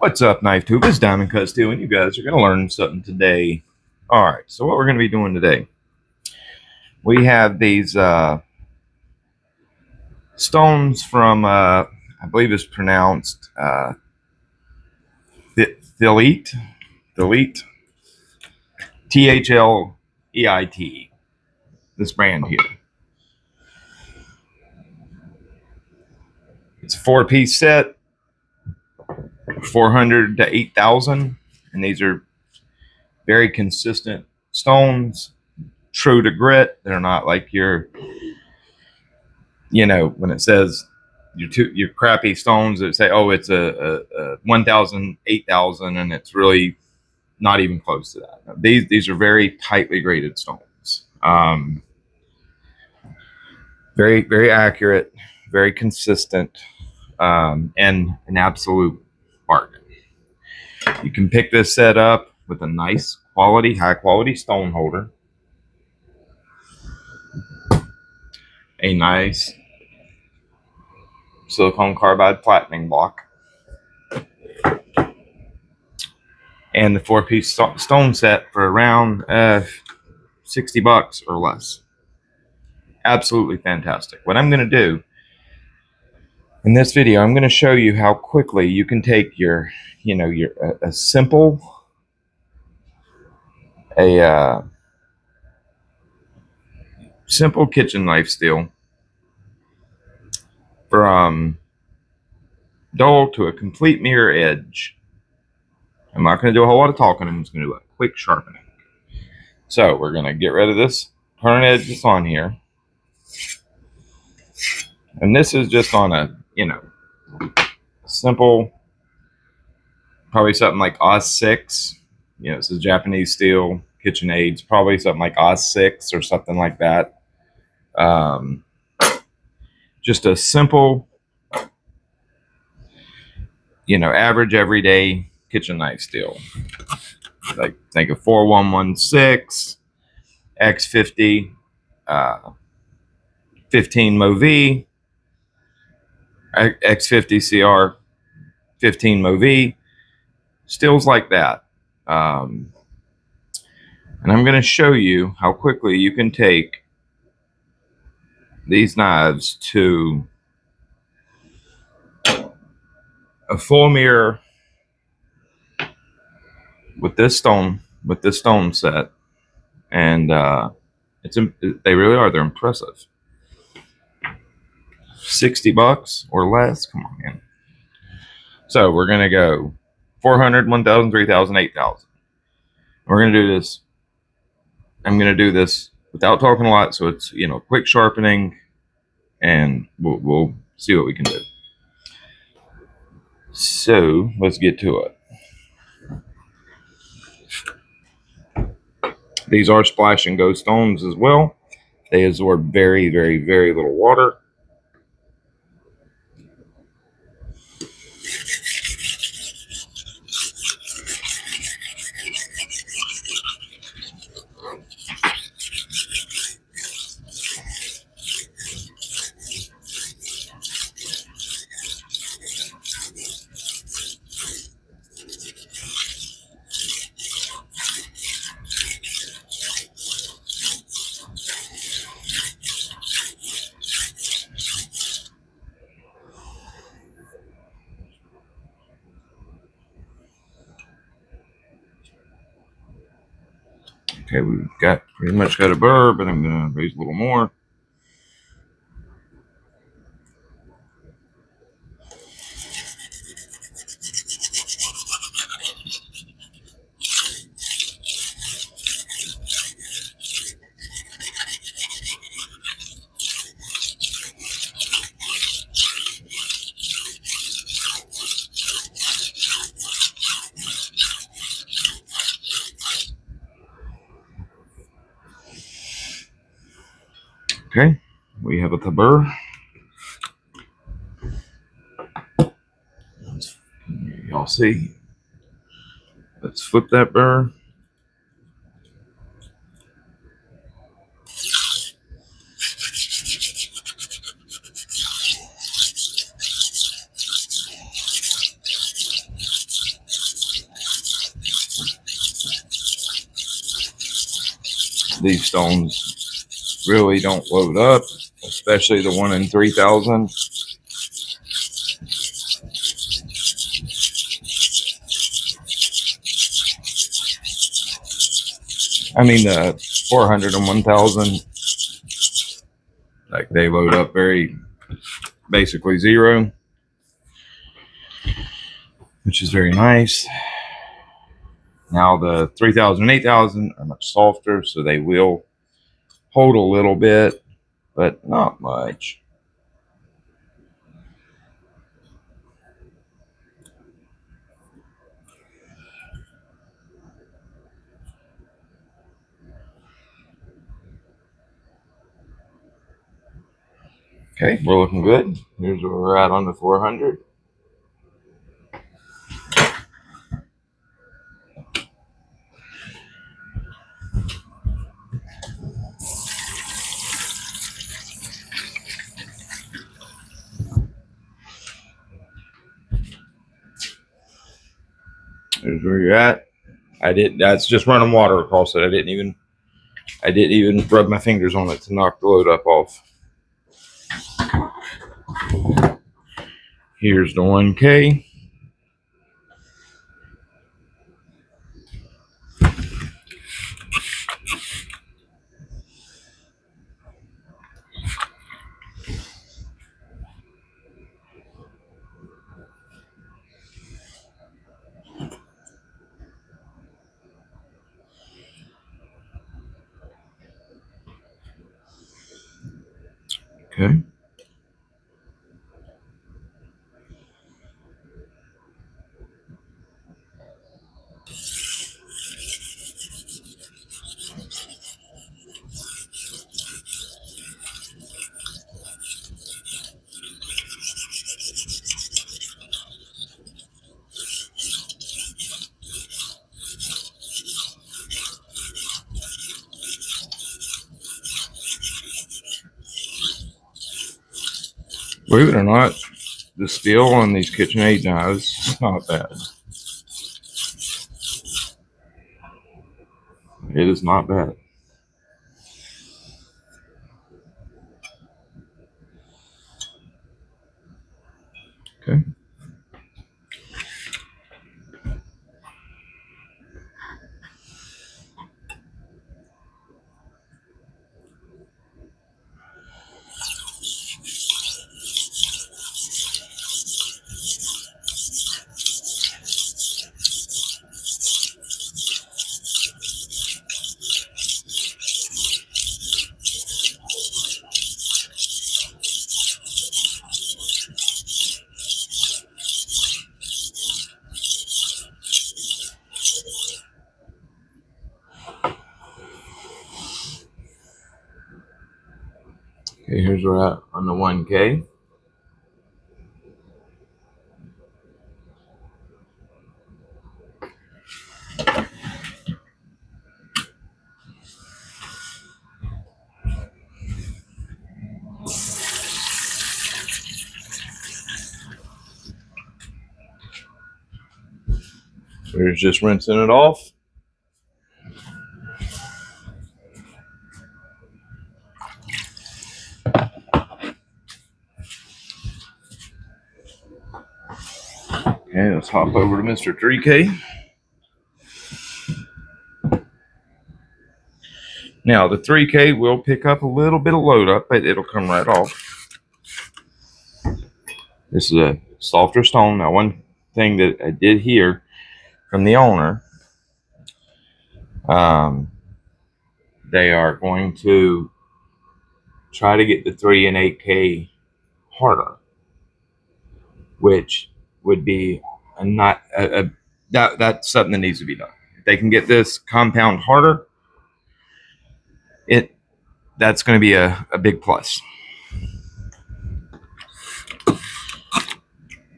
What's up, Knife Tube? It's Diamond Cuts too, and you guys are going to learn something today. All right, so what we're going to be doing today, we have these stones from, I believe it's pronounced THLEITE, THLEITE, THLEITE, this brand here. It's a 4-piece set, 400 to 8,000, and these are very consistent stones, true to grit. They're not like your, when it says your crappy stones that say, oh, it's a 1,000, 8,000, and it's really not even close to that. These are very tightly graded stones. Very, very accurate, very consistent, and an absolute bargain. You can pick this set up with a nice quality, high quality stone holder, a nice silicone carbide flattening block, and the 4-piece stone set for around $60 or less. Absolutely fantastic. What I'm going to do in this video, I'm going to show you how quickly you can take your a simple simple kitchen knife steel from dull to a complete mirror edge. I'm not going to do a whole lot of talking. I'm just going to do a quick sharpening. So we're going to get rid of this turn edge that's on here. And this is just on a, simple, probably something like Oz 6. This is Japanese steel, kitchen aids, probably something like Oz 6 or something like that. Just a simple, average everyday kitchen knife steel. Like think of 4116, X50, 15 MoV, X50 CR, 15 MoV, steels like that. And I'm going to show you how quickly you can take these knives to a full mirror with this stone set, and they really are. They're impressive. $60 or less. Come on, man. So we're gonna go 400, 1,000, 3,000, 8,000. We're gonna do this. I'm gonna do this without talking a lot, so it's quick sharpening, and we'll see what we can do. So let's get to it. These are splash and go stones as well. They absorb very, very, very little water. Okay, we've pretty much got a burr, but I'm going to raise a little more. Okay, we have a burr. Y'all see? Let's flip that burr. these stones really don't load up, especially the one in 3,000. I mean, the 400 and 1,000, like they load up very basically zero, which is very nice. Now the 3,000 and 8,000 are much softer, so they will hold a little bit, but not much. Okay, we're looking good. Here's where we're at on the 400. Here's where you're at. That's just running water across it. I didn't even rub my fingers on it to knock the load up off. Here's the 1K. Okay. Believe it or not, the steel on these KitchenAid knives is not bad. It is not bad. Okay. Okay, here's where we're at on the 1K. We're just rinsing it off. Okay, let's hop over to Mr. 3K. Now, the 3K will pick up a little bit of load up, but it'll come right off. This is a softer stone. Now, one thing that I did hear from the owner, they are going to try to get the 3 and 8K harder, which would be that's something that needs to be done. If they can get this compound harder, that's going to be a big plus.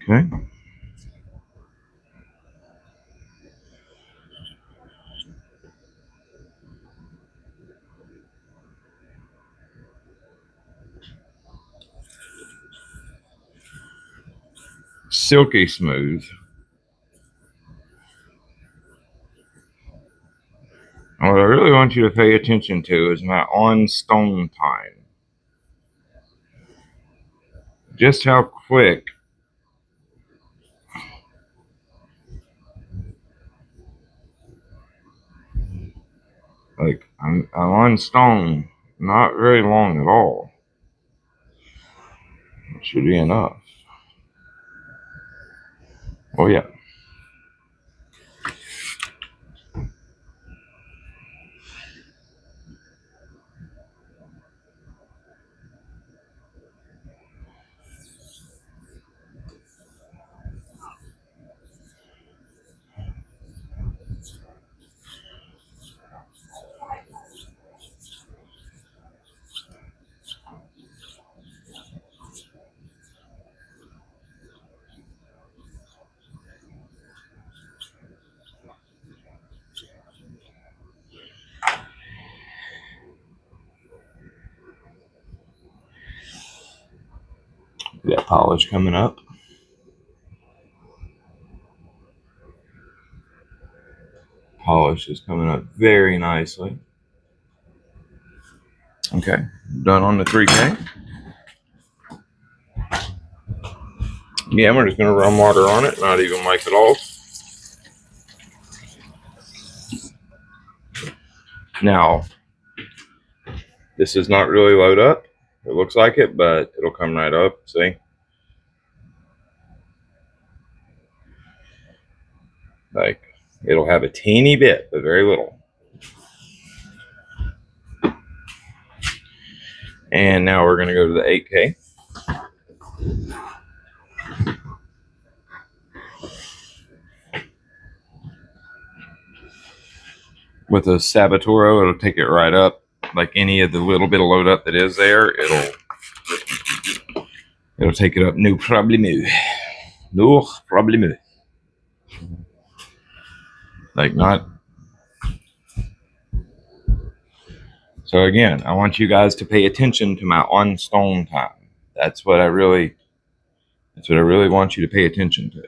Okay. Silky smooth. And what I really want you to pay attention to is my on stone time. Just how quick. Like I'm on stone, not very long at all. It should be enough. Oh yeah. That polish coming up. Polish is coming up very nicely. Okay, done on the 3K. Yeah, we're just gonna run water on it, not even wipe it off. Now, this is not really load up. It looks like it, but it'll come right up. See? Like, it'll have a teeny bit, but very little. And now we're gonna go to the 8K. With a Sabatoro, it'll take it right up. Like any of the little bit of load up that is there, it'll take it up. No problemu. No problemu. Like not. So again, I want you guys to pay attention to my on stone time. That's what I really want you to pay attention to.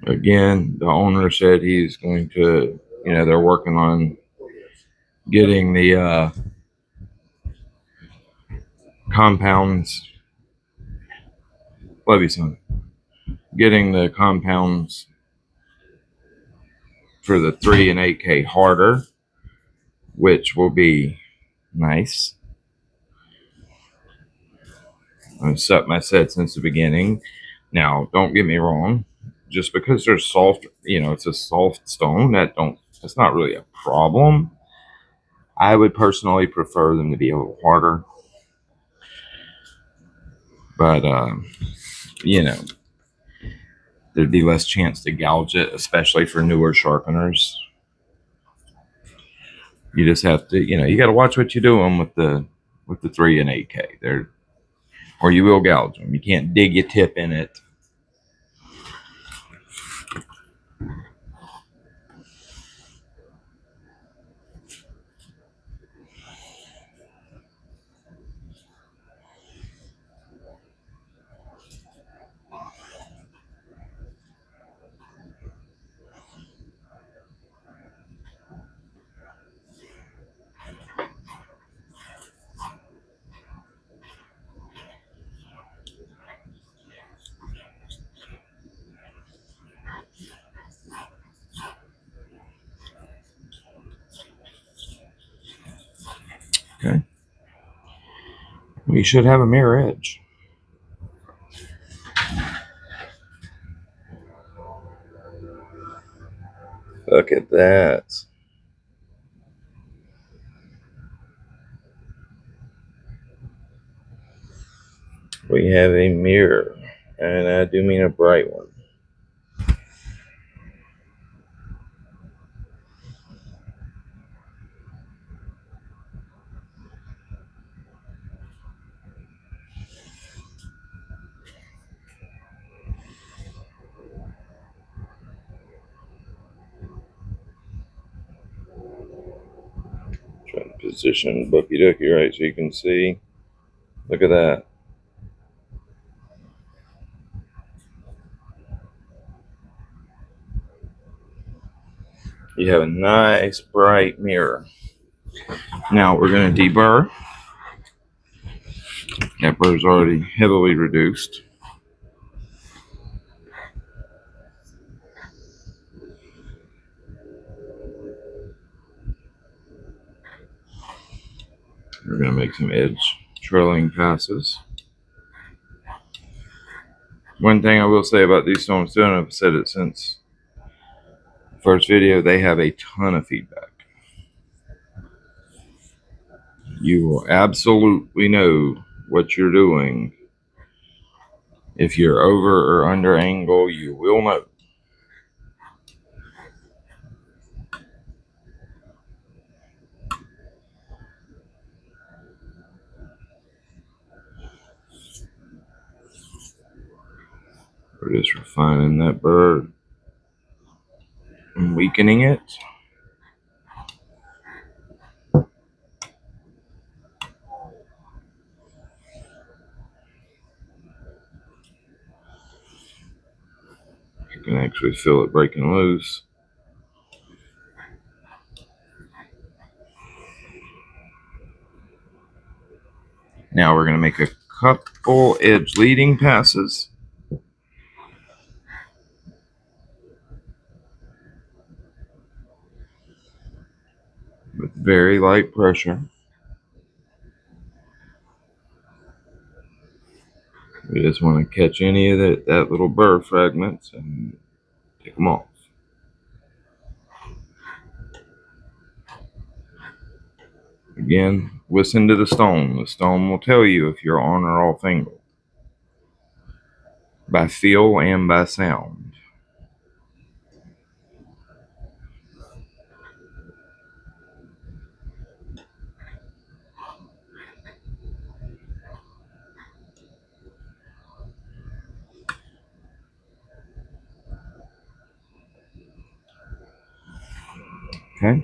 Again, the owner said he's going to, they're working on getting the compounds. Love you, son. Getting the compounds for the 3 and 8K harder, which will be nice. I've something I said since the beginning. Now, don't get me wrong. Just because they're soft, it's a soft stone, that's not really a problem. I would personally prefer them to be a little harder. But, there'd be less chance to gouge it, especially for newer sharpeners. You just have to, you got to watch what you're doing with the 3 and 8K. Or you will gouge them. You can't dig your tip in it. Okay. We should have a mirror edge. Look at that. We have a mirror, and I do mean a bright one. Trying to position Bucky Ducky right so you can see. Look at that. You have a nice bright mirror. Now we're going to deburr. That burr's already heavily reduced. We're going to make some edge trailing passes. One thing I will say about these stones too, and I've said it since the first video, they have a ton of feedback. You will absolutely know what you're doing. If you're over or under angle, you will know. We're just refining that bird and weakening it. You can actually feel it breaking loose. Now we're going to make a couple edge leading passes. With very light pressure. We just want to catch any of that little burr fragments and take them off. Again, listen to the stone. The stone will tell you if you're on or off angle. By feel and by sound. Okay.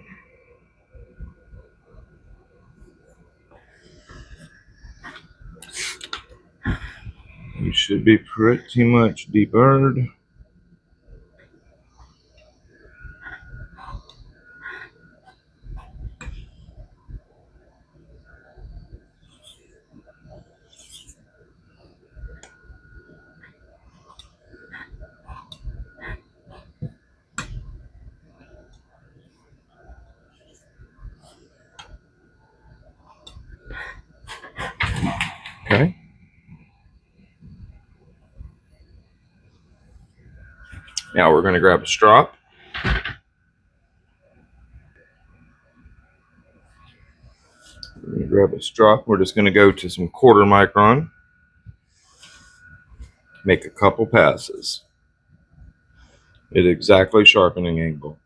You should be pretty much deburred. Okay. Now we're going to grab a strop. We're going to grab a strop. We're just going to go to some 1/4 micron. Make a couple passes at exactly sharpening angle.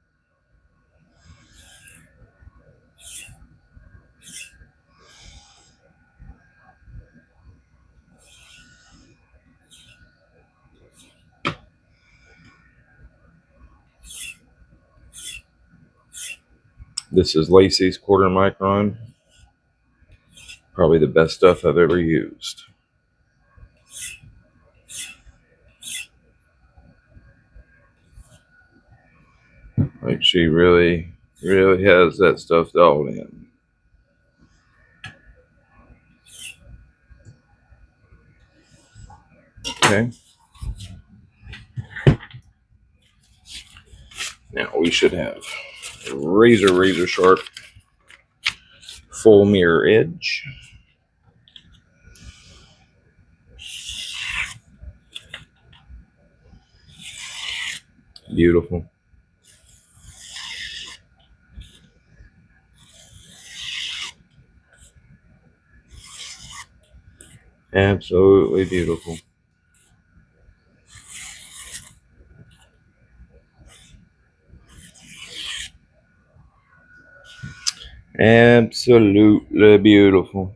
This is Lacey's 1/4 micron. Probably the best stuff I've ever used. Like she really has that stuff dialed in. Okay. Now we should have a razor sharp full mirror edge. Beautiful. Absolutely beautiful. Absolutely beautiful.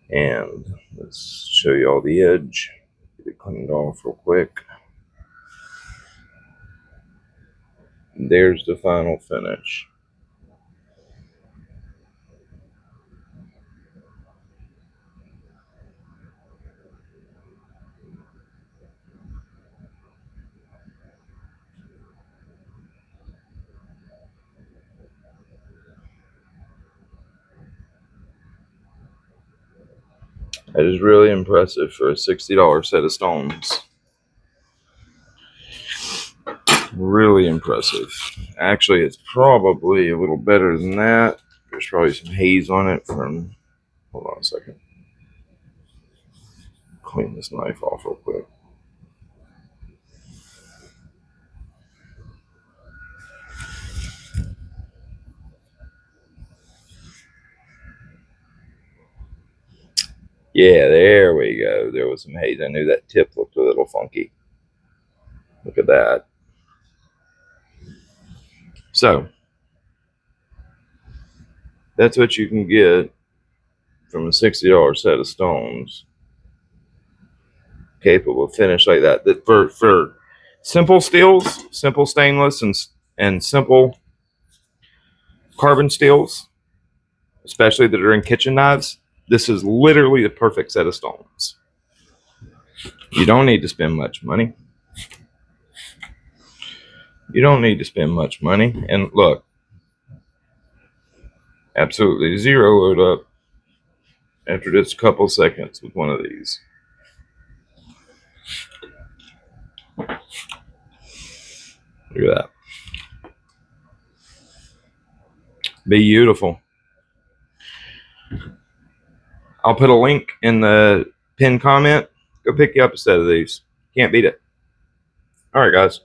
And let's show you all the edge. Get it cleaned off real quick. And there's the final finish. That is really impressive for a $60 set of stones. Really impressive. Actually, it's probably a little better than that. There's probably some haze on it from... Hold on a second. Clean this knife off real quick. Yeah, there we go. There was some haze. I knew that tip looked a little funky. Look at that. So, that's what you can get from a $60 set of stones capable of finish like that. That for simple steels, simple stainless, and simple carbon steels, especially that are in kitchen knives, this is literally the perfect set of stones. You don't need to spend much money. You don't need to spend much money. And look, absolutely zero load up after just a couple seconds with one of these. Look at that. Beautiful. I'll put a link in the pinned comment. Go pick you up a set of these. Can't beat it. All right, guys.